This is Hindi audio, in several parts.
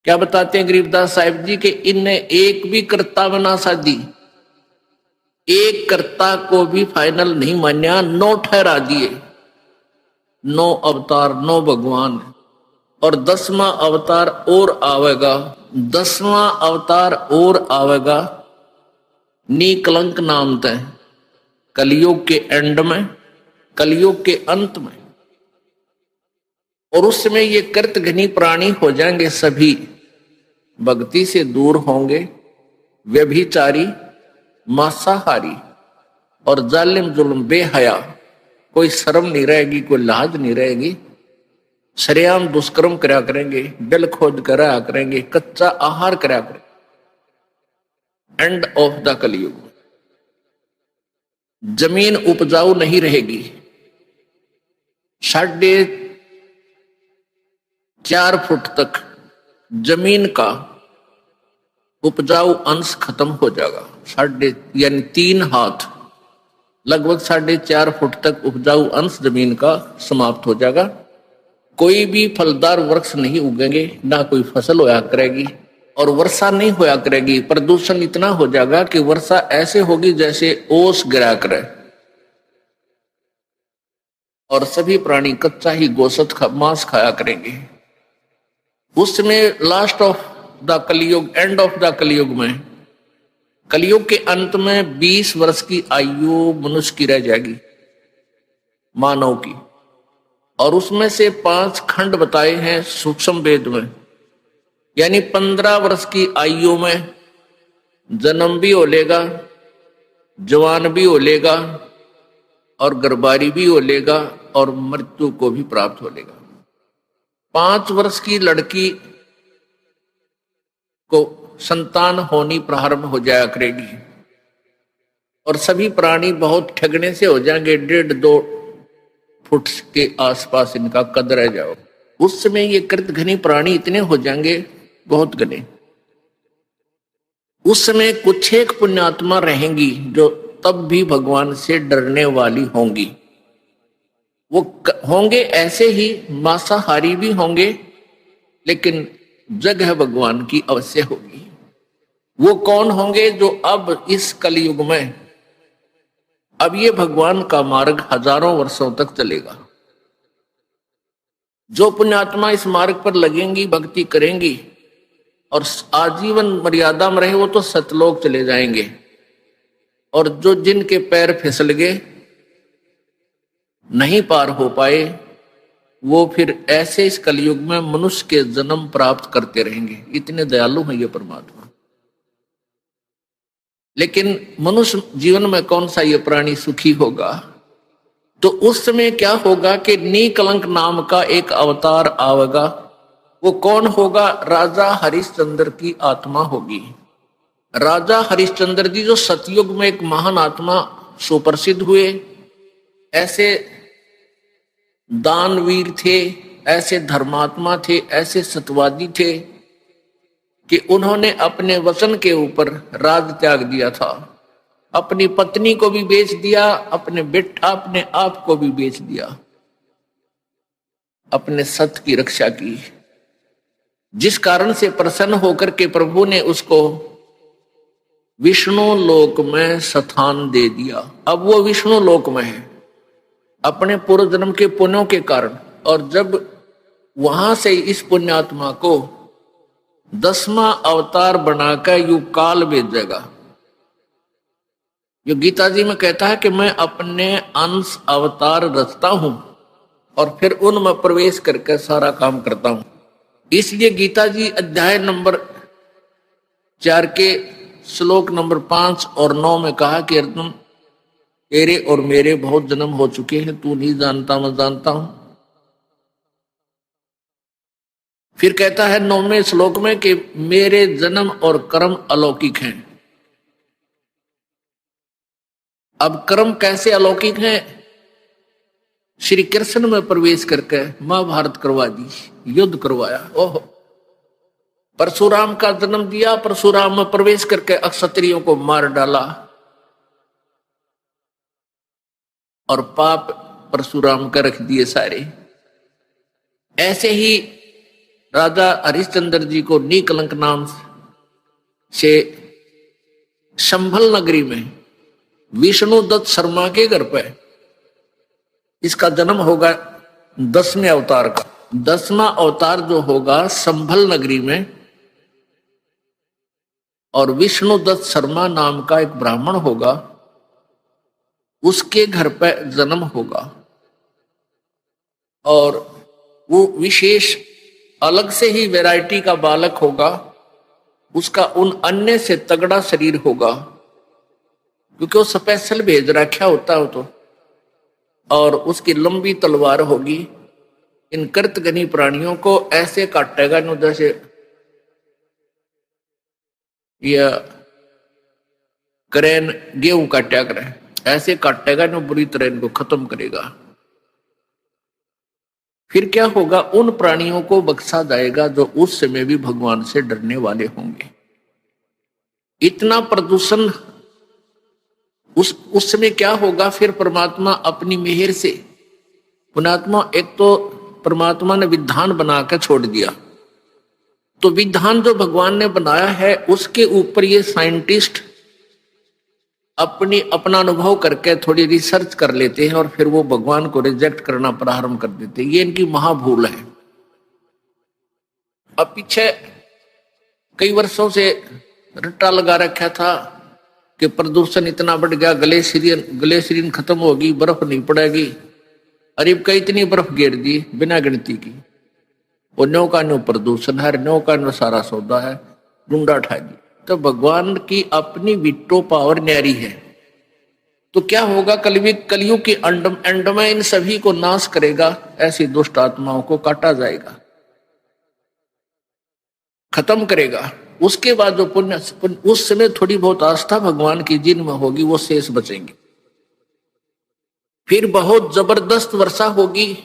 क्या बताते हैं गरीबदास साहिब जी के इनने एक भी कर्ता बना साधी, एक कर्ता को भी फाइनल नहीं मान्या, नो ठहरा दिए, नो अवतार नो भगवान। और 10वां अवतार और आवेगा, 10वां अवतार और आवेगा निकलंक नाम तय, कलयुग के एंड में, कलयुग के अंत में। और उस समय ये कृत घनी प्राणी हो जाएंगे, सभी भक्ति से दूर होंगे, व्यभिचारी, मांसाहारी और जालिम जुल्म बेहया, कोई शर्म नहीं रहेगी, कोई लाज नहीं रहेगी, सरेआम दुष्कर्म करा करेंगे, जल खोज करा करेंगे, कच्चा आहार करा करेंगे। एंड ऑफ द कलयुग। जमीन उपजाऊ नहीं रहेगी, 4.5 फुट तक जमीन का उपजाऊ अंश खत्म हो जाएगा, यानी 3 हाथ, लगभग 4.5 फुट तक उपजाऊ अंश जमीन का समाप्त हो जाएगा। कोई भी फलदार वृक्ष नहीं उगेंगे, ना कोई फसल होया करेगी, और वर्षा नहीं होया करेगी। प्रदूषण इतना हो जाएगा कि वर्षा ऐसे होगी जैसे ओस गिरा करे, और सभी प्राणी कच्चा ही गोश्त मांस खाया करेंगे। उसमें लास्ट ऑफ द कलयुग, एंड ऑफ द कलयुग में, कलयुग के अंत में 20 वर्ष की आयु मनुष्य की रह जाएगी, मानव की। और उसमें से 5 खंड बताए हैं सूक्ष्म वेद में, यानी 15 वर्ष की आयु में जन्म भी हो लेगा, जवान भी हो लेगा, और गर्भारी भी हो लेगा, और मृत्यु को भी प्राप्त हो लेगा। 5 वर्ष की लड़की को संतान होनी प्रारंभ हो जाया करेगी, और सभी प्राणी बहुत ठगने से हो जाएंगे, 1.5-2 फुट के आसपास इनका कद रह जाओ। उस समय ये कृत घनी प्राणी इतने हो जाएंगे, बहुत घने। उस समय कुछ एक पुण्यात्मा रहेंगी जो तब भी भगवान से डरने वाली होंगी। वो होंगे ऐसे ही, मांसाहारी भी होंगे, लेकिन जगह भगवान की अवश्य होगी। वो कौन होंगे? जो अब इस कलयुग में, अब ये भगवान का मार्ग हजारों वर्षों तक चलेगा। जो पुण्यात्मा इस मार्ग पर लगेंगी, भक्ति करेंगी और आजीवन मर्यादा में रहे, वो तो सतलोक चले जाएंगे। और जो जिनके पैर फिसल गए, नहीं पार हो पाए, वो फिर ऐसे इस कलयुग में मनुष्य के जन्म प्राप्त करते रहेंगे। इतने दयालु हैं ये परमात्मा। लेकिन मनुष्य जीवन में कौन सा ये प्राणी सुखी होगा? तो उस समय क्या होगा कि निकलंक नाम का एक अवतार आवेगा। वो कौन होगा? राजा हरिश्चंद्र की आत्मा होगी। राजा हरिश्चंद्र जी जो सतयुग में एक महान आत्मा सुप्रसिद्ध हुए, ऐसे दानवीर थे, ऐसे धर्मात्मा थे, ऐसे सत्यवादी थे कि उन्होंने अपने वचन के ऊपर राज त्याग दिया था। अपनी पत्नी को भी बेच दिया, अपने बेटा, अपने आप को भी बेच दिया, अपने सत्य की रक्षा की। जिस कारण से प्रसन्न होकर के प्रभु ने उसको विष्णु लोक में स्थान दे दिया। अब वो विष्णु लोक में है अपने पूर्व जन्म के पुण्यों के कारण। और जब वहां से इस पुण्यात्मा को 10वां अवतार बनाकर युग काल भेजेगा। जो गीता जी में कहता है कि मैं अपने अंश अवतार रचता हूं और फिर उनमें प्रवेश करके सारा काम करता हूं। इसलिए गीता जी अध्याय नंबर 4 के श्लोक नंबर 5 और 9 में कहा कि अर्जुन, तेरे और मेरे बहुत जन्म हो चुके हैं, तू नहीं जानता, मैं जानता हूं। फिर कहता है 9वें श्लोक में कि मेरे जन्म और कर्म अलौकिक हैं। अब कर्म कैसे अलौकिक हैं? श्री कृष्ण में प्रवेश करके महाभारत करवा दी, युद्ध करवाया। ओह, परशुराम का जन्म दिया, परशुराम में प्रवेश करके क्षत्रियों को मार डाला और पाप परशुराम का रख दिए सारे। ऐसे ही राजा हरिश्चंद्र जी को नीकलंक नाम से संभल नगरी में विष्णुदत्त शर्मा के घर पे इसका जन्म होगा 10वें अवतार का। 10वां अवतार जो होगा संभल नगरी में, और विष्णुदत्त शर्मा नाम का एक ब्राह्मण होगा, उसके घर पे जन्म होगा। और वो विशेष अलग से ही वैरायटी का बालक होगा, उसका उन अन्य से तगड़ा शरीर होगा, क्योंकि वो स्पेशल भेज रखा होता हो तो। और उसकी लंबी तलवार होगी। इन कृतघ्नी प्राणियों को ऐसे काटेगा न जैसे या करेन गेहूं काटा करे, ऐसे काटेगा न बुरी तरह इनको खत्म करेगा। फिर क्या होगा, उन प्राणियों को बख्शा जाएगा जो उस समय भी भगवान से डरने वाले होंगे। इतना प्रदूषण उस समय क्या होगा, फिर परमात्मा अपनी मेहर से, पुण्यात्मा एक तो परमात्मा ने विधान बनाकर छोड़ दिया, तो विधान जो भगवान ने बनाया है उसके ऊपर ये साइंटिस्ट अपना अनुभव करके थोड़ी रिसर्च कर लेते हैं और फिर वो भगवान को रिजेक्ट करना प्रारंभ कर देते हैं। ये इनकी महाभूल है। अब पीछे कई वर्षों से रट्टा लगा रखा था कि प्रदूषण इतना बढ़ गया, ग्लेशियरिन खत्म होगी, बर्फ नहीं पड़ेगी। अरे कई इतनी बर्फ गिर दी बिना गिनती की, और न्यो का न्यो प्रदूषण है, न्यो का न्यो सारा सौदा है, डूंडा उठा दी। तो भगवान की अपनी विटो पावर न्यारी है। तो क्या होगा, कलयुग के एंड में इन सभी को नाश करेगा, ऐसी दुष्ट आत्माओं को काटा जाएगा, खत्म करेगा। उसके बाद जो पुण्य, उस समय थोड़ी बहुत आस्था भगवान की जिनमें होगी वो शेष बचेंगे। फिर बहुत जबरदस्त वर्षा होगी,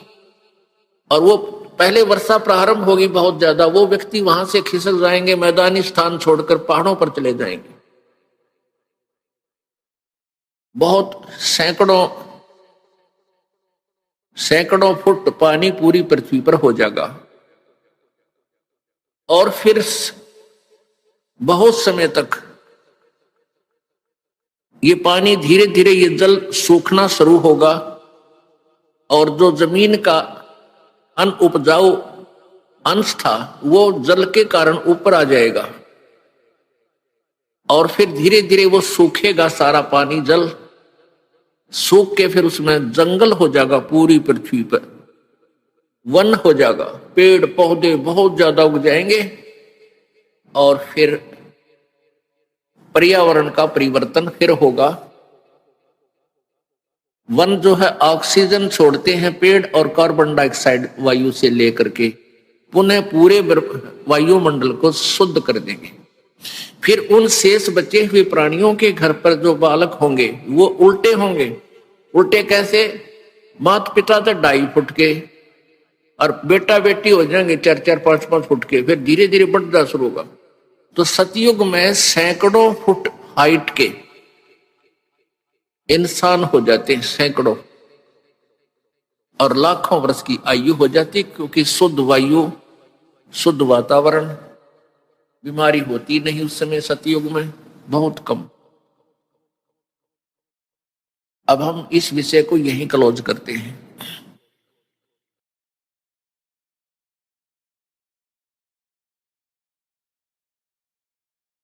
और वो पहले वर्षा प्रारंभ होगी बहुत ज्यादा, वो व्यक्ति वहां से खिसक जाएंगे, मैदानी स्थान छोड़कर पहाड़ों पर चले जाएंगे। बहुत सैकड़ों फुट पानी पूरी पृथ्वी पर हो जाएगा, और फिर बहुत समय तक ये पानी धीरे धीरे ये जल सूखना शुरू होगा, और जो जमीन का अनउपजाऊ अंश था वो जल के कारण ऊपर आ जाएगा, और फिर धीरे धीरे वो सूखेगा, सारा पानी जल सूख के फिर उसमें जंगल हो जाएगा, पूरी पृथ्वी पर वन हो जाएगा, पेड़ पौधे बहुत ज्यादा उग जाएंगे, और फिर पर्यावरण का परिवर्तन फिर होगा। वन जो है ऑक्सीजन छोड़ते हैं पेड़, और कार्बन डाइऑक्साइड वायु से लेकर के पुनः पूरे वायुमंडल को शुद्ध कर देंगे। फिर उन शेष बचे हुए प्राणियों के घर पर जो बालक होंगे वो उल्टे होंगे। उल्टे कैसे, माता पिता तो 2.5 फुट के, और बेटा बेटी हो जाएंगे 4-4, 5-5 फुट के, फिर धीरे धीरे बढ़ना शुरू होगा। तो सतयुग में सैकड़ों फुट हाइट के इंसान हो जाते हैं, सैकड़ों, और लाखों वर्ष की आयु हो जाती, क्योंकि शुद्ध वायु, शुद्ध वातावरण, बीमारी होती नहीं उस समय सतयुग में, बहुत कम। अब हम इस विषय को यहीं क्लोज करते हैं।